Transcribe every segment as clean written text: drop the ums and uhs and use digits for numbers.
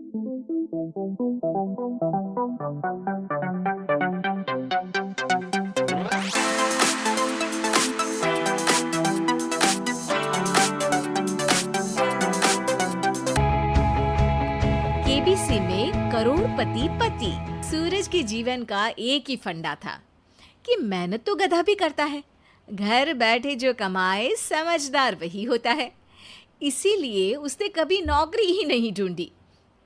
KBC में करोड़पति पति। सूरज के जीवन का एक ही फंडा था कि मेहनत तो गधा भी करता है, घर बैठे जो कमाए समझदार वही होता है। इसीलिए उसने कभी नौकरी ही नहीं ढूंढी।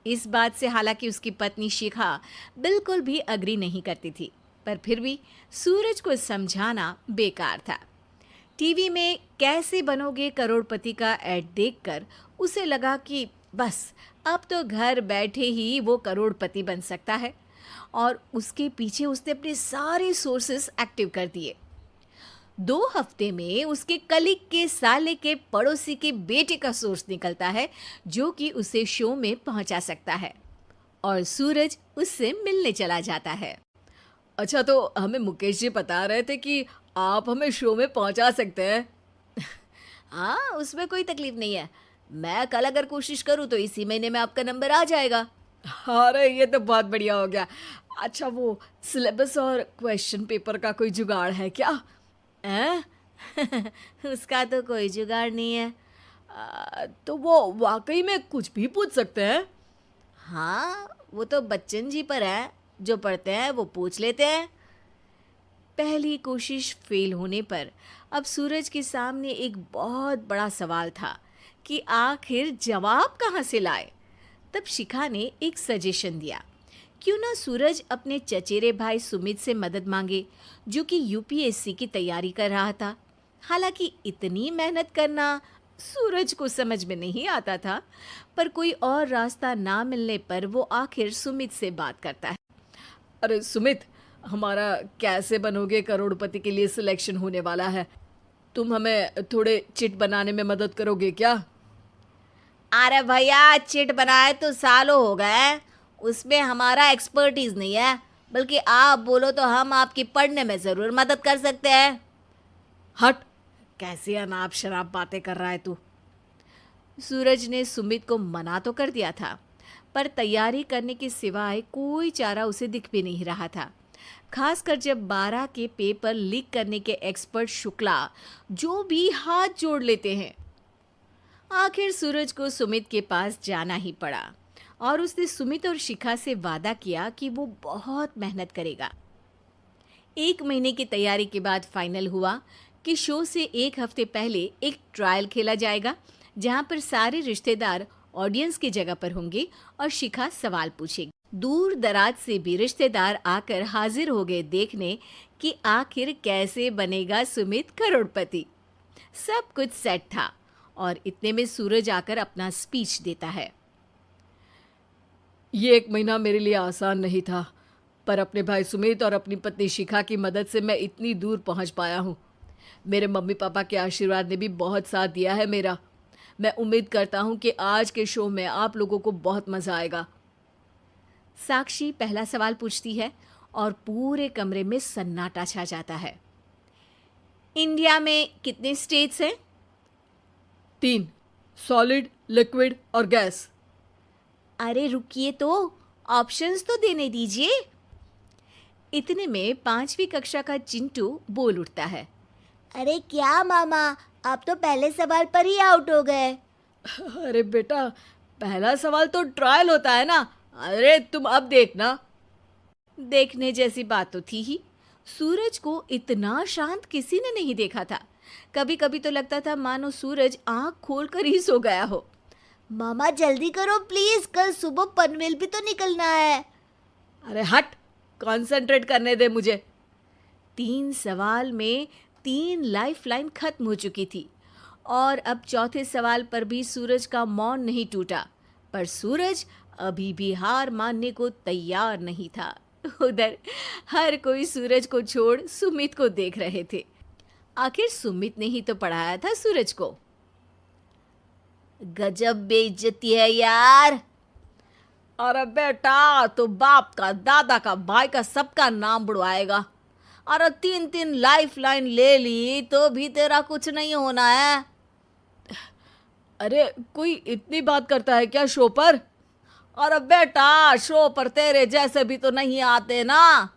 इस बात से हालांकि उसकी पत्नी शिखा बिल्कुल भी अग्री नहीं करती थी, पर फिर भी सूरज को समझाना बेकार था। टीवी में कैसे बनोगे करोड़पति का ऐड देखकर उसे लगा कि बस अब तो घर बैठे ही वो करोड़पति बन सकता है, और उसके पीछे उसने अपने सारे सोर्सेस एक्टिव कर दिए। 2 हफ्ते में उसके कलीग के साले के पड़ोसी के बेटे का सोर्स निकलता है जो कि उसे शो में पहुंचा सकता है, और सूरज उससे मिलने चला जाता है। अच्छा, तो हमें मुकेश जी बता रहे थे कि आप हमें शो में पहुंचा सकते हैं। हाँ, उसमें कोई तकलीफ नहीं है। मैं कल अगर कोशिश करूँ तो इसी महीने में आपका नंबर आ जाएगा। अरे ये तो बहुत बढ़िया हो गया। अच्छा, वो सिलेबस और क्वेश्चन पेपर का कोई जुगाड़ है क्या? हैं? उसका तो कोई जुगाड़ नहीं है। तो वो वाकई में कुछ भी पूछ सकते हैं? हाँ, वो तो बच्चन जी पर है, जो पढ़ते हैं वो पूछ लेते हैं। पहली कोशिश फेल होने पर अब सूरज के सामने एक बहुत बड़ा सवाल था कि आखिर जवाब कहाँ से लाए। तब शिखा ने एक सजेशन दिया, क्यों ना सूरज अपने चचेरे भाई सुमित से मदद मांगे, जो कि यूपीएससी की तैयारी कर रहा था। हालांकि इतनी मेहनत करना सूरज को समझ में नहीं आता था, पर कोई और रास्ता ना मिलने पर वो आखिर सुमित से बात करता है। अरे सुमित, हमारा कैसे बनोगे करोड़पति के लिए सिलेक्शन होने वाला है। तुम हमें थोड़े चिट बनाने में मदद करोगे क्या? अरे भैया, चिट बनाए तो सालों हो गए, उसमें हमारा एक्सपर्टीज नहीं है, बल्कि आप बोलो तो हम आपकी पढ़ने में ज़रूर मदद कर सकते हैं। हट, कैसी अनाप शराब बातें कर रहा है तू। सूरज ने सुमित को मना तो कर दिया था, पर तैयारी करने के सिवाय कोई चारा उसे दिख भी नहीं रहा था। खासकर जब 12 के पेपर लीक करने के एक्सपर्ट शुक्ला जो भी हाथ जोड़ लेते हैं। आखिर सूरज को सुमित के पास जाना ही पड़ा, और उसने सुमित और शिखा से वादा किया कि वो बहुत मेहनत करेगा। 1 महीने की तैयारी के बाद फाइनल हुआ कि शो से 1 हफ्ते पहले एक ट्रायल खेला जाएगा, जहां पर सारे रिश्तेदार ऑडियंस की जगह पर होंगे और शिखा सवाल पूछेगी। दूर दराज से भी रिश्तेदार आकर हाजिर हो गए देखने कि आखिर कैसे बनेगा सुमित करोड़पति। सब कुछ सेट था, और इतने में सूरज आकर अपना स्पीच देता है। ये 1 महीना मेरे लिए आसान नहीं था, पर अपने भाई सुमित और अपनी पत्नी शिखा की मदद से मैं इतनी दूर पहुंच पाया हूँ। मेरे मम्मी पापा के आशीर्वाद ने भी बहुत साथ दिया है मेरा। मैं उम्मीद करता हूँ कि आज के शो में आप लोगों को बहुत मज़ा आएगा। साक्षी पहला सवाल पूछती है और पूरे कमरे में सन्नाटा छा जाता है। इंडिया में कितने स्टेट्स हैं? 3, सॉलिड, लिक्विड और गैस। अरे रुकिए, तो ऑप्शंस तो देने दीजिए। इतने में 5वीं कक्षा का चिंटू बोल उठता है। अरे क्या मामा, आप तो पहले सवाल पर ही आउट हो गए। अरे बेटा, पहला सवाल तो ट्रायल होता है ना। अरे तुम अब देखना। देखने जैसी बात तो थी ही। सूरज को इतना शांत किसी ने नहीं देखा था। कभी कभी तो लगता था मानो सूरज आंख खोलकर ही सो गया हो। मामा जल्दी करो प्लीज, कल सुबह पनवेल भी तो निकलना है। अरे हट, कंसंट्रेट करने दे मुझे। 3 सवाल में 3 लाइफलाइन खत्म हो चुकी थी, और अब चौथे सवाल पर भी सूरज का मौन नहीं टूटा। पर सूरज अभी भी हार मानने को तैयार नहीं था। उधर हर कोई सूरज को छोड़ सुमित को देख रहे थे। आखिर सुमित ने ही तो पढ़ाया था सूरज को। गजब बेइज्जती है यार। अरे बेटा, तो बाप का, दादा का, भाई का, सबका नाम बुड़वाएगा। अरे 3 लाइफलाइन ले ली तो भी तेरा कुछ नहीं होना है। अरे कोई इतनी बात करता है क्या शो पर? अरे बेटा, शो पर तेरे जैसे भी तो नहीं आते ना।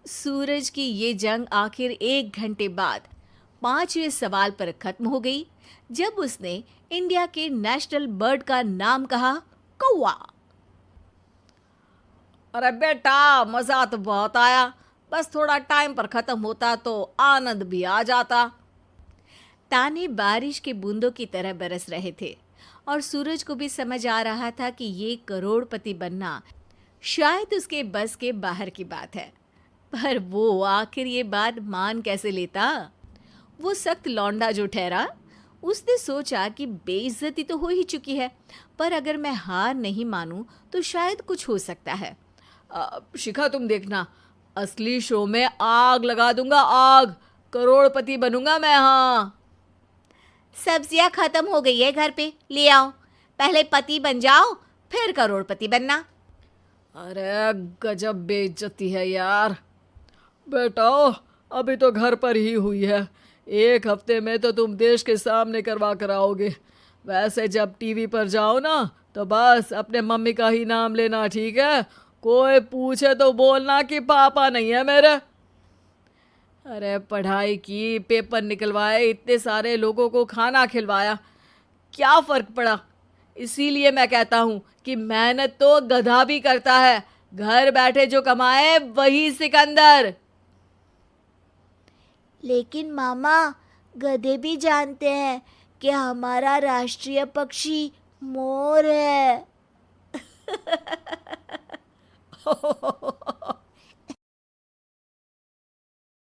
सूरज की ये जंग आखिर 1 घंटे बाद 5वें सवाल पर खत्म हो गई, जब उसने इंडिया के नेशनल बर्ड का नाम कहा, कौवा। अरे बेटा, मजा तो बहुत आया, बस थोड़ा टाइम पर खत्म होता तो आनंद भी आ जाता। ताने बारिश के बूंदों की तरह बरस रहे थे और सूरज को भी समझ आ रहा था कि ये करोड़पति बनना शायद उसके बस के बाहर की बात है। पर वो आखिर ये बात मान कैसे लेता? वो सख्त लौंडा जो ठहरा, उसने सोचा कि बेइज्जती तो हो ही चुकी है, पर अगर मैं हार नहीं मानूं तो शायद कुछ हो सकता है। शिखा, तुम देखना, असली शो में आग लगा दूंगा, आग। करोड़पति बनूंगा मैं। हाँ, सब्जियां खत्म हो गई है घर पे, ले आओ। पहले पति बन जाओ, फिर करोड़पति बनना। अरे गजब बेइज्जती है यार। बेटा, अभी तो घर पर ही हुई है, 1 हफ्ते में तो तुम देश के सामने करवा कर आओगे। वैसे जब टीवी पर जाओ ना, तो बस अपने मम्मी का ही नाम लेना, ठीक है? कोई पूछे तो बोलना कि पापा नहीं है मेरे। अरे पढ़ाई की, पेपर निकलवाए, इतने सारे लोगों को खाना खिलवाया, क्या फर्क पड़ा? इसीलिए मैं कहता हूँ कि मेहनत तो गधा भी करता है, घर बैठे जो कमाए वही सिकंदर। लेकिन मामा, गधे भी जानते हैं कि हमारा राष्ट्रीय पक्षी मोर है।